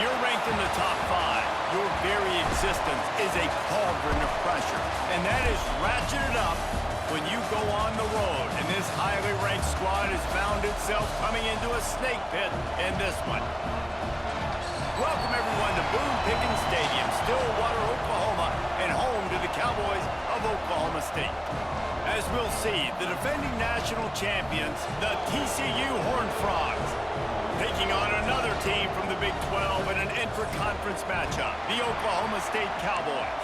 you're ranked in the top 5, your very existence is a cauldron of pressure. And that is ratcheted up when you go on the road. And this highly ranked squad has found itself coming into a snake pit in this one. Welcome, everyone, to Boone Pickens Stadium, Stillwater, Oklahoma, and home to the Cowboys of Oklahoma State. As we'll see, the defending national champions, the TCU Horned Frogs, taking on another team from the Big 12 in an intra-conference matchup, the Oklahoma State Cowboys.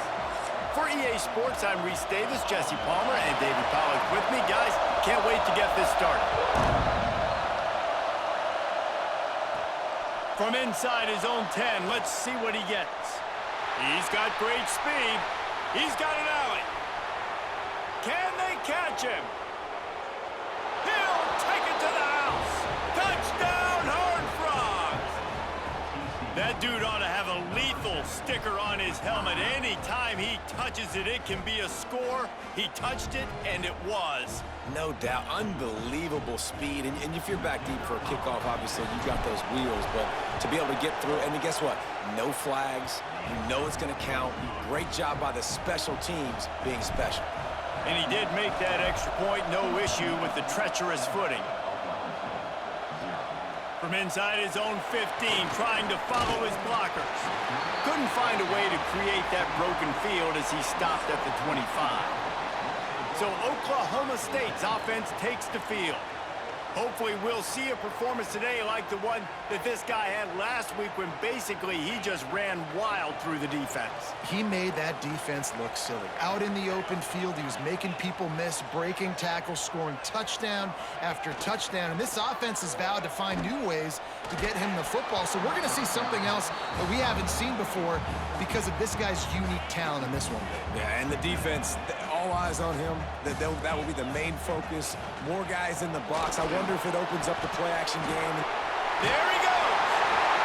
For EA Sports, I'm Reese Davis, Jesse Palmer, and David Pollack with me. Guys, can't wait to get this started. From inside his own 10, let's see what he gets. He's got great speed. He's got an alley. Can they catch him? He'll take it to the house. Touchdown, Horned Frogs! That dude ought to have a lethal sticker on his helmet. Anytime he touches it, it can be a score. He touched it, and it was. No doubt. Unbelievable speed. And if you're back deep for a kickoff, obviously, you've got those wheels. But to be able to get through, and guess what? No flags. You know it's going to count. Great job by the special teams being special. And he did make that extra point, no issue with the treacherous footing. From inside his own 15, trying to follow his blockers. Couldn't find a way to create that broken field as he stopped at the 25. So Oklahoma State's offense takes the field. Hopefully we'll see a performance today like the one that this guy had last week when basically he just ran wild through the defense. He made that defense look silly. Out in the open field, he was making people miss, breaking tackles, scoring touchdown after touchdown. And this offense has vowed to find new ways to get him the football. So we're going to see something else that we haven't seen before because of this guy's unique talent in this one. Yeah, and the defense, all eyes on him. That will be the main focus. More guys in the box. I wonder if it opens up the play-action game. There he goes!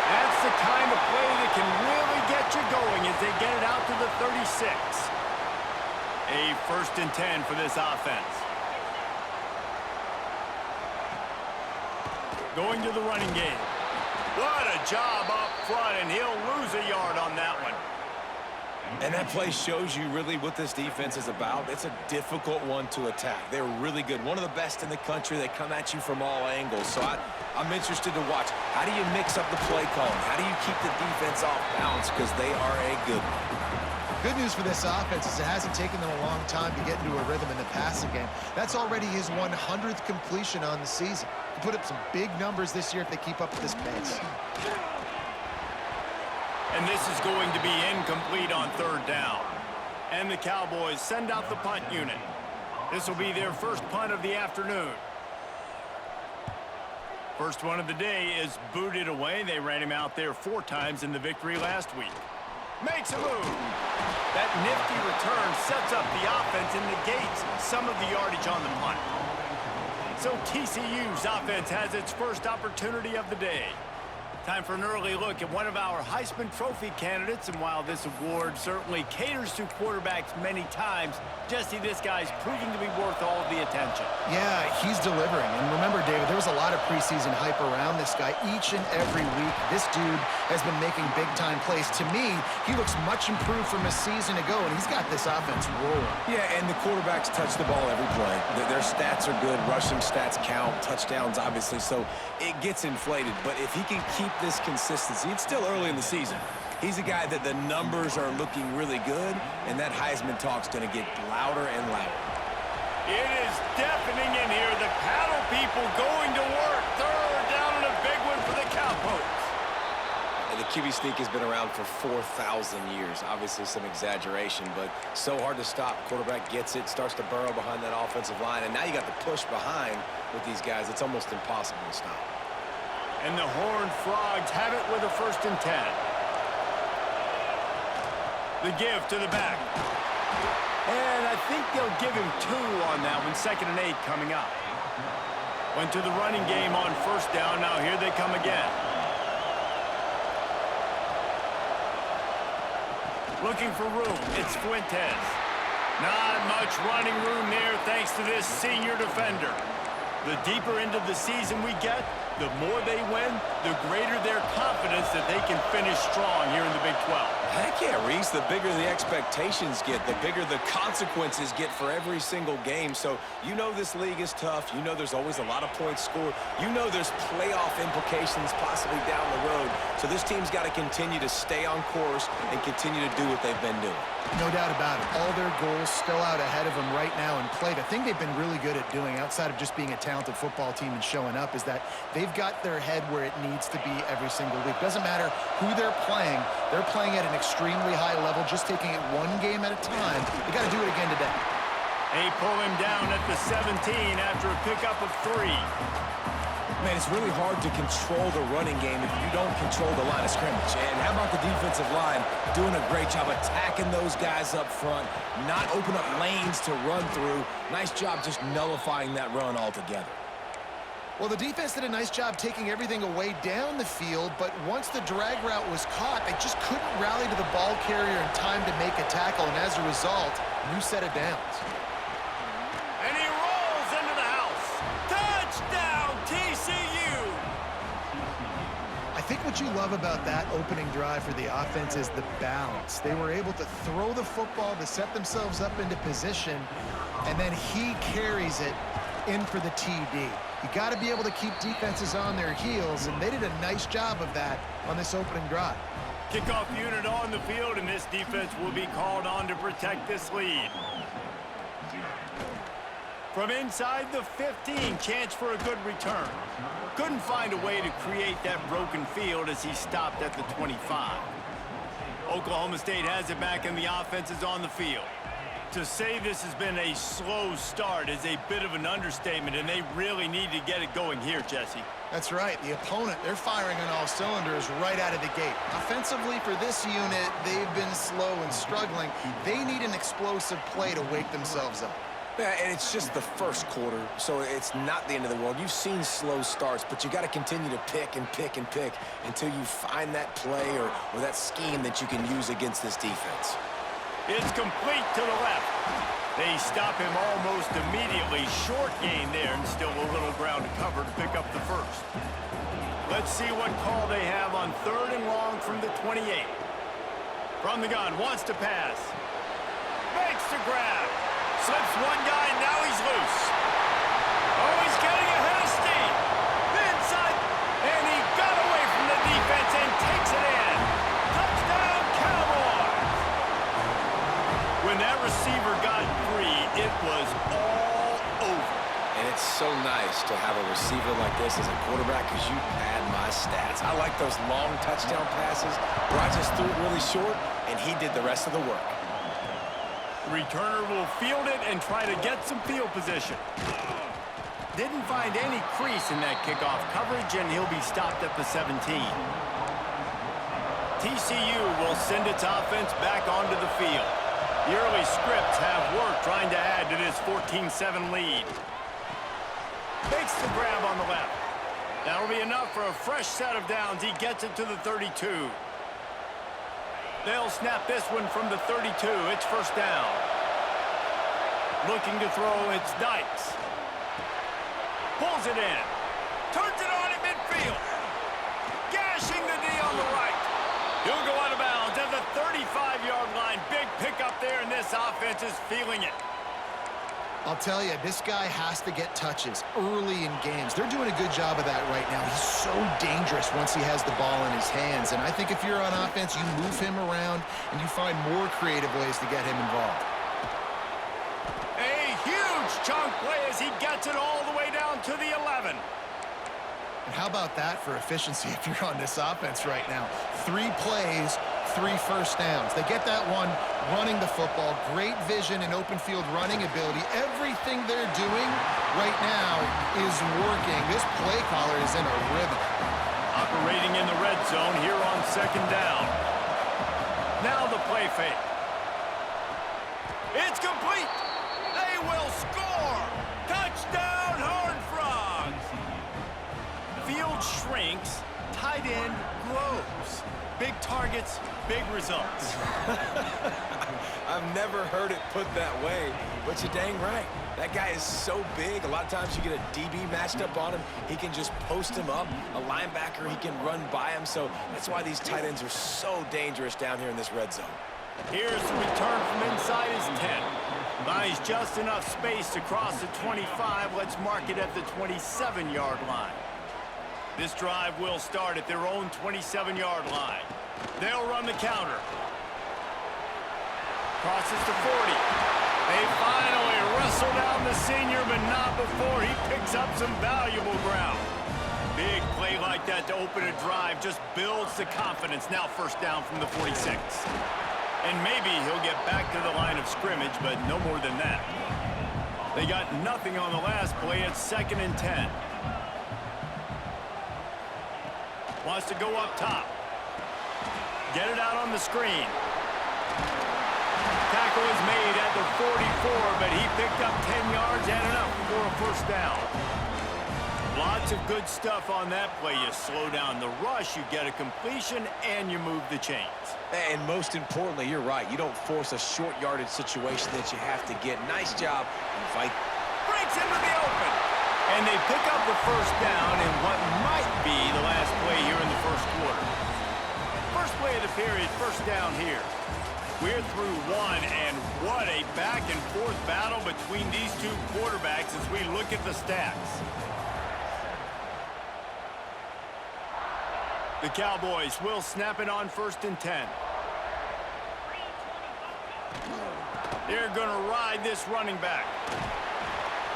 That's the kind of play that can really get you going as they get it out to the 36. A 1st and 10 for this offense. Going to the running game. What a job up front, and he'll lose a yard on that one. And that play shows you really what this defense is about. It's a difficult one to attack. They're really good. One of the best in the country. They come at you from all angles. So I'm interested to watch. How do you mix up the play calling? How do you keep the defense off balance? Because they are a good one. Good news for this offense is it hasn't taken them a long time to get into a rhythm in the passing game. That's already his 100th completion on the season. He'll put up some big numbers this year if they keep up at this pace. And this is going to be incomplete on 3rd down. And the Cowboys send out the punt unit. This will be their first punt of the afternoon. First one of the day is booted away. They ran him out there 4 times in the victory last week. Makes a move. That nifty return sets up the offense and negates some of the yardage on the punt. So TCU's offense has its first opportunity of the day. Time for an early look at one of our Heisman Trophy candidates, and while this award certainly caters to quarterbacks many times, Jesse, this guy's proving to be worth all of the attention. Yeah, he's delivering. And remember, David, there was a lot of preseason hype around this guy each and every week. This dude has been making big-time plays. To me, he looks much improved from a season ago, and he's got this offense rolling. Yeah, and the quarterbacks touch the ball every play. Their stats are good. Rushing stats count. Touchdowns, obviously. So it gets inflated. But if he can keep this consistency, it's still early in the season. He's a guy that the numbers are looking really good, and that Heisman talk's going to get louder and louder. It is deafening in here. The paddle people going to work. 3rd down and a big one for the Cowboys. And the QB sneak has been around for 4,000 years. Obviously some exaggeration, but so hard to stop. Quarterback gets it, starts to burrow behind that offensive line, and now you got the push behind with these guys. It's almost impossible to stop. And the Horned Frogs have it with a 1st and 10. The give to the back. And I think they'll give him 2 on that one. 2nd and 8 coming up. Went to the running game on 1st down. Now here they come again. Looking for room. It's Fuentes. Not much running room there thanks to this senior defender. The deeper into the season we get, The more they win, the greater their confidence that they can finish strong here in the Big 12. Heck yeah, Reese. The bigger the expectations get, the bigger the consequences get for every single game. So you know this league is tough. You know there's always a lot of points scored. You know there's playoff implications possibly down the road. So this team's got to continue to stay on course and continue to do what they've been doing. No doubt about it. All their goals still out ahead of them right now in play. The thing they've been really good at doing, outside of just being a talented football team and showing up, is that they've got their head where it needs to be every single week. Doesn't matter who they're playing at an extremely high level, just taking it one game at a time. They got to do it again today. They pull him down at the 17 after a pickup of 3. Man, it's really hard to control the running game if you don't control the line of scrimmage. And how about the defensive line doing a great job attacking those guys up front, not open up lanes to run through. Nice job just nullifying that run altogether. Well, the defense did a nice job taking everything away down the field, but once the drag route was caught, they just couldn't rally to the ball carrier in time to make a tackle, and as a result, new set of downs. And he rolls into the house. Touchdown, TCU! I think what you love about that opening drive for the offense is the balance. They were able to throw the football to set themselves up into position, and then he carries it in for the TD. You got to be able to keep defenses on their heels, and they did a nice job of that on this opening drive. Kickoff unit on the field, and this defense will be called on to protect this lead. From inside the 15, chance for a good return. Couldn't find a way to create that broken field as he stopped at the 25. Oklahoma State has it back, and the offense is on the field. To say this has been a slow start is a bit of an understatement, and they really need to get it going here, Jesse. That's right. The opponent, they're firing on all cylinders right out of the gate. Offensively for this unit, they've been slow and struggling. They need an explosive play to wake themselves up. Yeah, and it's just the first quarter, so it's not the end of the world. You've seen slow starts, but you got to continue to pick and pick and pick until you find that play or that scheme that you can use against this defense. It's complete to the left. They stop him almost immediately. Short gain there, and still a little ground to cover to pick up the first. Let's see what call they have on 3rd and long from the 28. From the gun, wants to pass. Makes the grab. Slips one guy, now he's loose. Oh, he's getting ahead of steam. Inside, and he got away from the defense and takes it in. Touchdown, Cowboys! When that receiver got free, it was all over. And it's so nice to have a receiver like this as a quarterback because you pad my stats. I like those long touchdown passes where I just threw it really short and he did the rest of the work. Returner will field it and try to get some field position. Didn't find any crease in that kickoff coverage, and he'll be stopped at the 17. TCU will send its offense back onto the field. The early scripts have worked trying to add to this 14-7 lead. Makes the grab on the left. That'll be enough for a fresh set of downs. He gets it to the 32. They'll snap this one from the 32. It's first down. Looking to throw, it's Dykes. Pulls it in. Turns it on at midfield. Gashing the D on the right. He'll go out of bounds at the 35-yard line. Big pickup there, and this offense is feeling it. I'll tell you, this guy has to get touches early in games. They're doing a good job of that right now. He's so dangerous once he has the ball in his hands. And I think if you're on offense, you move him around and you find more creative ways to get him involved. A huge chunk play as he gets it all the way down to the 11. And how about that for efficiency if you're on this offense right now? 3 plays, 3 first downs. They get that one running the football. Great vision and open field running ability. Everything they're doing right now is working. This play caller is in a rhythm. Operating in the red zone here on 2nd down. Now the play fake. It's complete. They will score. Touchdown, Horned Frogs. Field shrinks. Tight end grows. Big targets, big results. I've never heard it put that way, but you're dang right. That guy is so big. A lot of times you get a DB matched up on him. He can just post him up. A linebacker, he can run by him. So that's why these tight ends are so dangerous down here in this red zone. Here's the return from inside his 10. Buys just enough space to cross the 25. Let's mark it at the 27-yard line. This drive will start at their own 27-yard line. They'll run the counter. Crosses to 40. They finally wrestle down the senior, but not before he picks up some valuable ground. Big play like that to open a drive just builds the confidence. Now first down from the 46. And maybe he'll get back to the line of scrimmage, but no more than that. They got nothing on the last play. It's 2nd and 10. Wants to go up top. Get it out on the screen. Tackle is made at the 44, but he picked up 10 yards and enough for a first down. Lots of good stuff on that play. You slow down the rush, you get a completion, and you move the chains. And most importantly, you're right. You don't force a short yardage situation that you have to get. Nice job. Fight. Breaks into the open. And they pick up the first down in what might be the last play here in the first quarter. First play of the period, first down here. We're through one, and what a back-and-forth battle between these two quarterbacks as we look at the stats. The Cowboys will snap it on 1st and 10. They're going to ride this running back.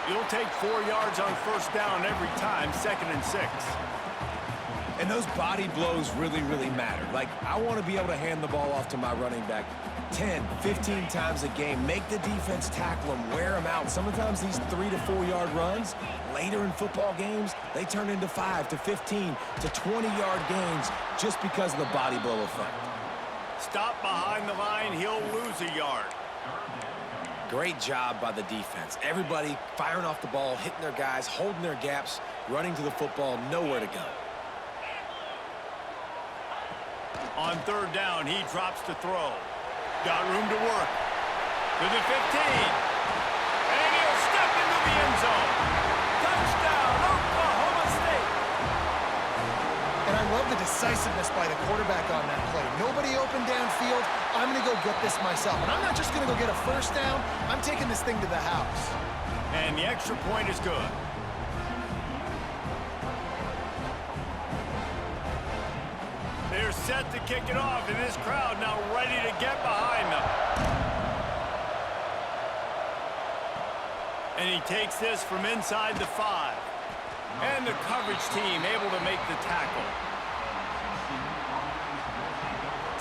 You'll take 4 yards on first down every time, 2nd and 6. And those body blows really, really matter. Like, I want to be able to hand the ball off to my running back 10, 15 times a game. Make the defense tackle them, wear them out. Sometimes these 3 to 4 yard runs, later in football games, they turn into 5 to 15 to 20-yard gains just because of the body blow effect. Stop behind the line, he'll lose a yard. Great job by the defense. Everybody firing off the ball, hitting their guys, holding their gaps, running to the football, nowhere to go. On 3rd down, he drops to throw. Got room to work. To the 15. And he'll step into the end zone. Touchdown, Oklahoma State. And I love the decisiveness by the quarterback on that play. Nobody open downfield. I'm going to go get this myself. And I'm not just going to go get a first down. I'm taking this thing to the house. And the extra point is good. They're set to kick it off, and this crowd now ready to get behind them. And he takes this from inside the 5. And the coverage team able to make the tackle.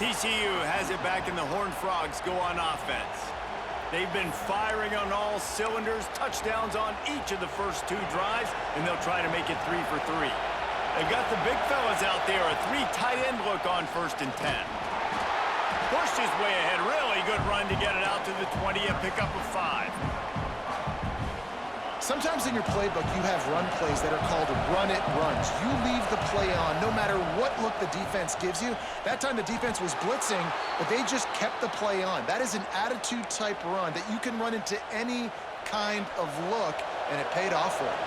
TCU has it back, and the Horned Frogs go on offense. They've been firing on all cylinders, touchdowns on each of the first 2 drives, and they'll try to make it 3 for 3. They've got the big fellas out there, a 3 tight end look on 1st and 10. Pushed his way ahead, really good run to get it out to the 20 and pick up a 5. Sometimes in your playbook, you have run plays that are called run-it runs. You leave the play on no matter what look the defense gives you. That time the defense was blitzing, but they just kept the play on. That is an attitude-type run that you can run into any kind of look, and it paid off for them.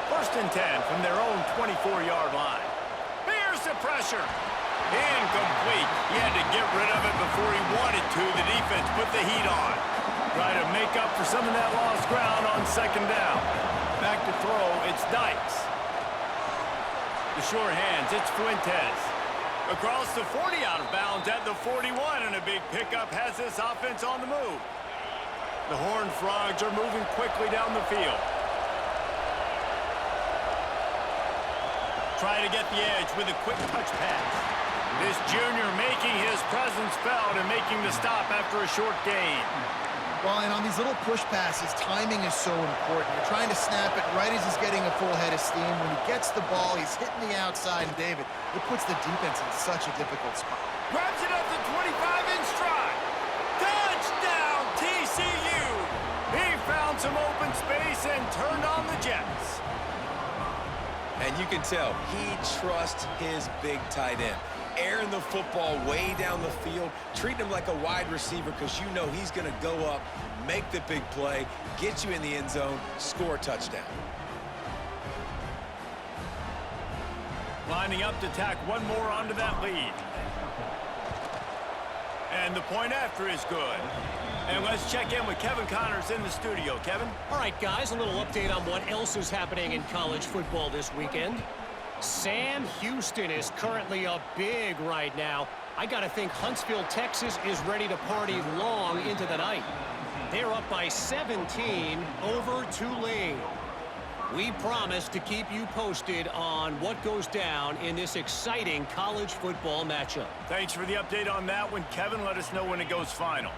1st and 10 from their own 24-yard line. Here's the pressure. Incomplete. He had to get rid of it before he wanted to. The defense put the heat on. Try to make up for some of that lost ground on 2nd down. Back to throw, it's Dykes. The short hands, it's Fuentes. Across the 40 out of bounds at the 41, and a big pickup has this offense on the move. The Horned Frogs are moving quickly down the field. Try to get the edge with a quick touch pass. This junior making his presence felt and making the stop after a short gain. Well, and on these little push passes, timing is so important. You're trying to snap it right as he's getting a full head of steam. When he gets the ball, he's hitting the outside, and David, it puts the defense in such a difficult spot. Grabs it up to 25 in stride. Touchdown, TCU! He found some open space and turned on the Jets. And you can tell he trusts his big tight end. airing the football way down the field, treating him like a wide receiver because you know he's going to go up, make the big play, get you in the end zone, score a touchdown. Lining up to tack one more onto that lead. And the point after is good. And let's check in with Kevin Connors in the studio. Kevin? All right, guys, a little update on what else is happening in college football this weekend. Sam Houston is currently up big right now. I got to think Huntsville, Texas is ready to party long into the night. They're up by 17 over Tulane. We promise to keep you posted on what goes down in this exciting college football matchup. Thanks for the update on that one, Kevin. Let us know when it goes final.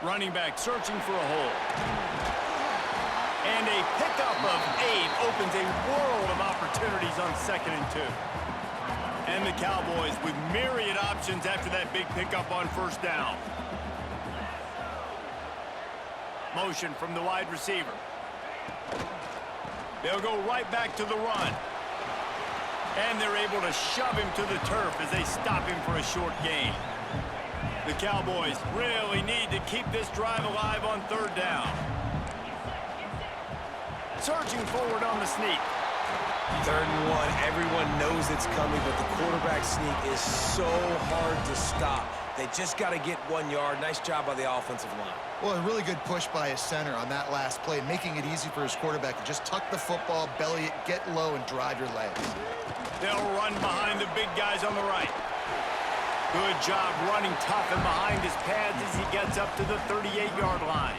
Running back searching for a hole. And a pickup of 8 opens a world of opportunities on 2nd and 2. And the Cowboys with myriad options after that big pickup on 1st down. Motion from the wide receiver. They'll go right back to the run. And they're able to shove him to the turf as they stop him for a short gain. The Cowboys really need to keep this drive alive on 3rd down. Surging forward on the sneak. 3rd and 1, everyone knows it's coming, but the quarterback sneak is so hard to stop. They just got to get 1 yard. Nice job by the offensive line. Well, a really good push by his center on that last play, making it easy for his quarterback to just tuck the football, belly it, get low, and drive your legs. They'll run behind the big guys on the right. Good job running tough and behind his pads as he gets up to the 38-yard line.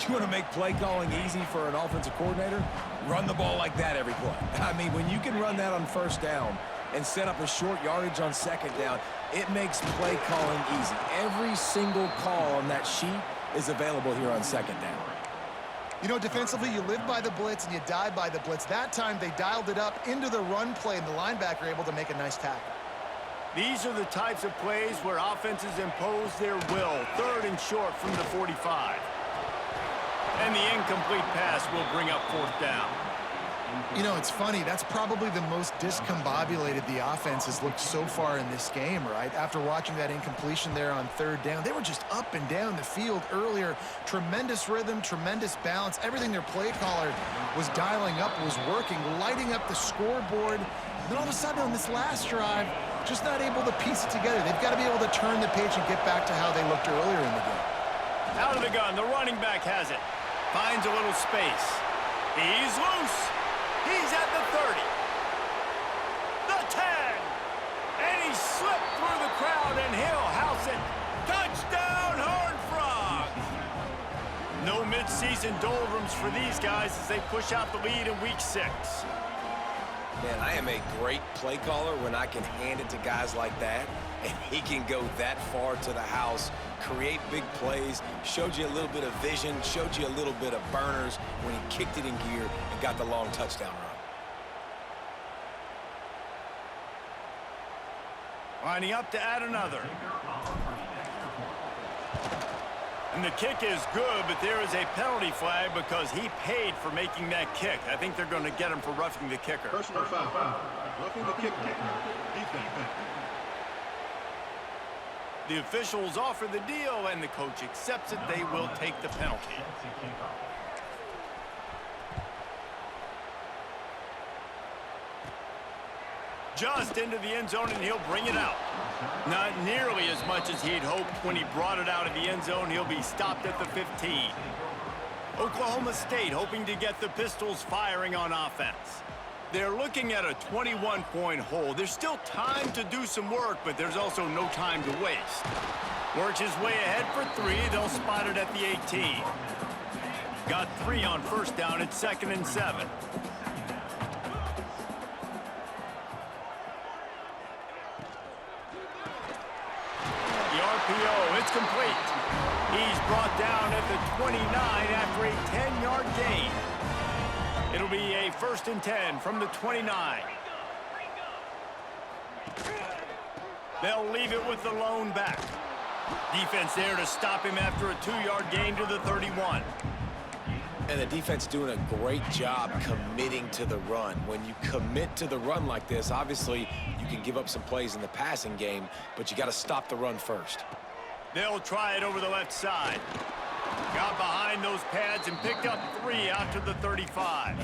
You want to make play calling easy for an offensive coordinator? Run the ball like that every play. I mean, when you can run that on 1st down and set up a short yardage on 2nd down, it makes play calling easy. Every single call on that sheet is available here on 2nd down. You know, defensively, you live by the blitz and you die by the blitz. That time, they dialed it up into the run play, and the linebacker able to make a nice tackle. These are the types of plays where offenses impose their will. 3rd and short from the 45. And the incomplete pass will bring up 4th down. You know, it's funny. That's probably the most discombobulated the offense has looked so far in this game, right? After watching that incompletion there on 3rd down, they were just up and down the field earlier. Tremendous rhythm, tremendous balance. Everything their play caller was dialing up was working, lighting up the scoreboard. And then all of a sudden on this last drive, just not able to piece it together. They've got to be able to turn the page and get back to how they looked earlier in the game. Out of the gun, the running back has it. Finds a little space. He's loose. He's at the 30. The 10. And he slipped through the crowd, and he'll house it. Touchdown, Horned Frogs. No midseason doldrums for these guys as they push out the lead in Week 6. Man, I am a great play caller when I can hand it to guys like that, and he can go that far to the house, create big plays, showed you a little bit of vision, showed you a little bit of burners when he kicked it in gear and got the long touchdown run. Lining up to add another. And the kick is good, but there is a penalty flag because he paid for making that kick. I think they're going to get him for roughing the kicker. Personal foul. Roughing the kicker. Defense. The officials offer the deal, and the coach accepts it. They will take the penalty. Just into the end zone, and he'll bring it out. Not nearly as much as he'd hoped when he brought it out of the end zone. He'll be stopped at the 15. Oklahoma State hoping to get the Pistols firing on offense. They're looking at a 21-point hole. There's still time to do some work, but there's also no time to waste. Works his way ahead for 3. They'll spot it at the 18. Got 3 on 1st down at 2nd and 7. It's complete. He's brought down at the 29 after a 10-yard gain. It'll be a 1st and 10 from the 29. They'll leave it with the lone back. Defense there to stop him after a 2-yard gain to the 31. And the defense doing a great job committing to the run. When you commit to the run like this, obviously you can give up some plays in the passing game, but you got to stop the run first. They'll try it over the left side. Got behind those pads and picked up 3 out to the 35.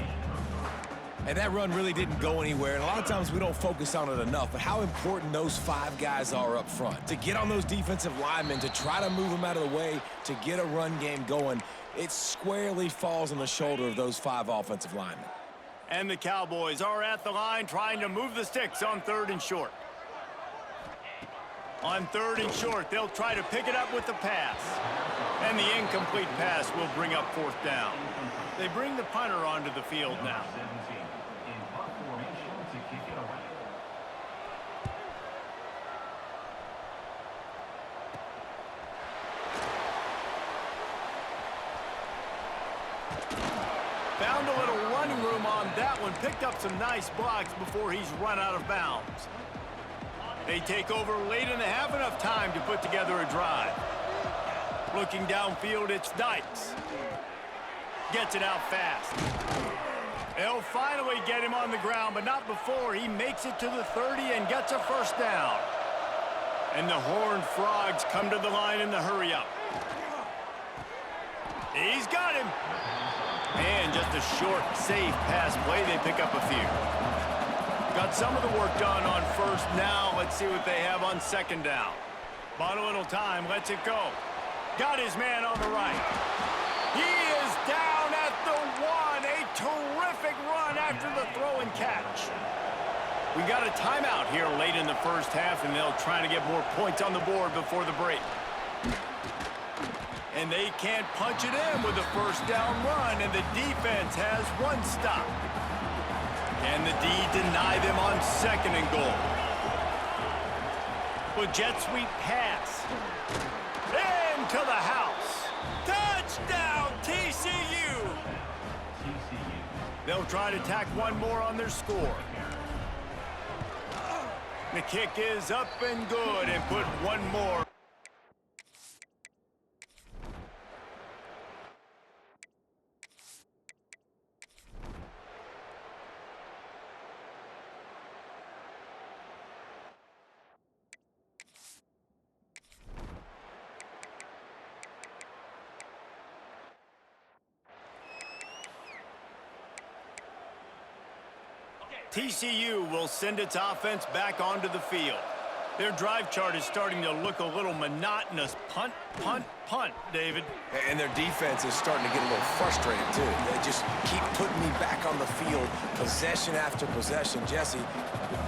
And that run really didn't go anywhere. And a lot of times we don't focus on it enough, but how important those 5 guys are up front. To get on those defensive linemen, to try to move them out of the way, to get a run game going, it squarely falls on the shoulder of those 5 offensive linemen. And the Cowboys are at the line trying to move the sticks on 3rd and short. On 3rd and short, they'll try to pick it up with the pass. And the incomplete pass will bring up 4th down. They bring the punter onto the field now. Found a little running room on that one. Picked up some nice blocks before he's run out of bounds. They take over late in the half, enough time to put together a drive. Looking downfield, it's Dykes. Gets it out fast. They'll finally get him on the ground, but not before he makes it to the 30 and gets a 1st down. And the Horned Frogs come to the line in the hurry-up. He's got him. And just a short, safe pass play. They pick up a few. Got some of the work done on 1st. Now let's see what they have on 2nd down. Bought a little time. Lets it go. Got his man on the right. He is down at the 1. A terrific run after the throw and catch. We got a timeout here late in the 1st half, and they'll try to get more points on the board before the break. And they can't punch it in with a 1st down run, and the defense has 1 stop. Can the D deny them on 2nd and goal? With jet sweep pass. Into the house. Touchdown, TCU! They'll try to tack 1 more on their score. The kick is up and good, and put 1 more. TCU will send its offense back onto the field. Their drive chart is starting to look a little monotonous. Punt, punt, punt, David. And their defense is starting to get a little frustrated, too. They just keep putting me back on the field, possession after possession. Jesse,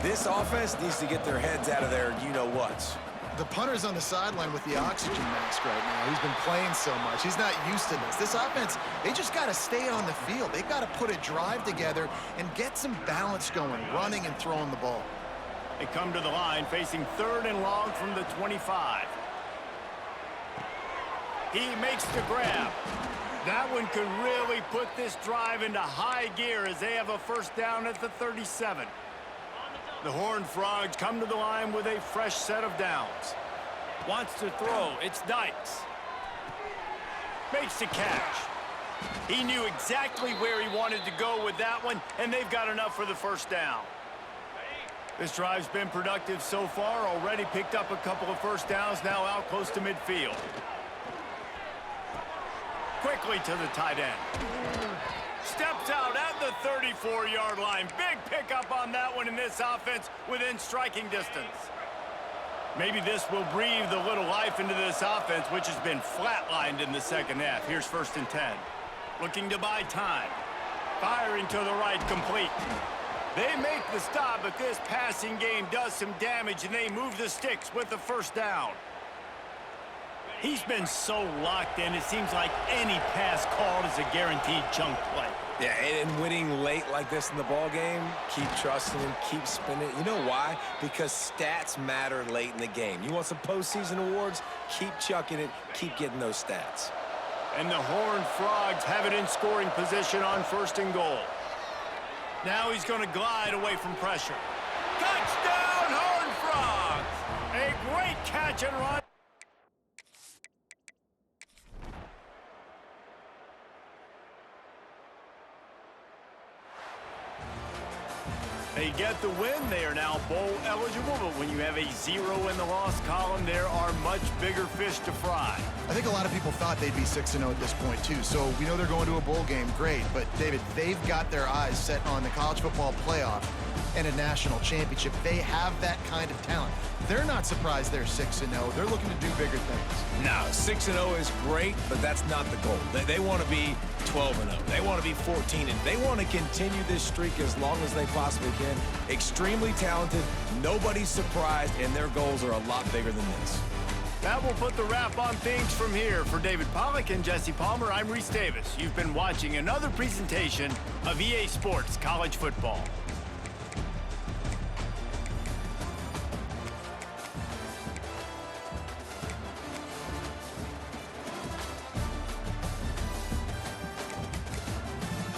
this offense needs to get their heads out of their you-know-whats. The punter's on the sideline with the oxygen mask right now. He's been playing so much. He's not used to this. This offense, they just got to stay on the field. They've got to put a drive together and get some balance going, running and throwing the ball. They come to the line facing 3rd and long from the 25. He makes the grab. That one could really put this drive into high gear as they have a 1st down at the 37. The Horned Frogs come to the line with a fresh set of downs. Wants to throw. It's Dykes. Makes the catch. He knew exactly where he wanted to go with that one, and they've got enough for the 1st down. This drive's been productive so far. Already picked up a couple of 1st downs, now out close to midfield. Quickly to the tight end. Steps out at the 34-yard line. Big pickup on that one in this offense within striking distance. Maybe this will breathe a little life into this offense, which has been flatlined in the 2nd half. Here's 1st and 10. Looking to buy time. Firing to the right, complete. They make the stop, but this passing game does some damage, and they move the sticks with the 1st down. He's been so locked in, it seems like any pass called is a guaranteed chunk play. Yeah, and winning late like this in the ball game, keep trusting him, keep spinning. You know why? Because stats matter late in the game. You want some postseason awards? Keep chucking it, keep getting those stats. And the Horned Frogs have it in scoring position on 1st and goal. Now he's going to glide away from pressure. Touchdown, Horned Frogs! A great catch and run. They get the win. They are now bowl eligible, but when you have a 0 in the loss column, there are much bigger fish to fry. I think a lot of people thought they'd be 6-0 at this point, too. So we know they're going to a bowl game. Great. But, David, they've got their eyes set on the college football playoff and a national championship. They have that kind of talent. They're not surprised they're 6-0. They're looking to do bigger things. No, 6-0 is great, but that's not the goal. They want to be 12-0. They want to be 14-0. They want to continue this streak as long as they possibly can. Extremely talented. Nobody's surprised, and their goals are a lot bigger than this. That will put the wrap on things from here. For David Pollack and Jesse Palmer, I'm Reese Davis. You've been watching another presentation of EA Sports College Football.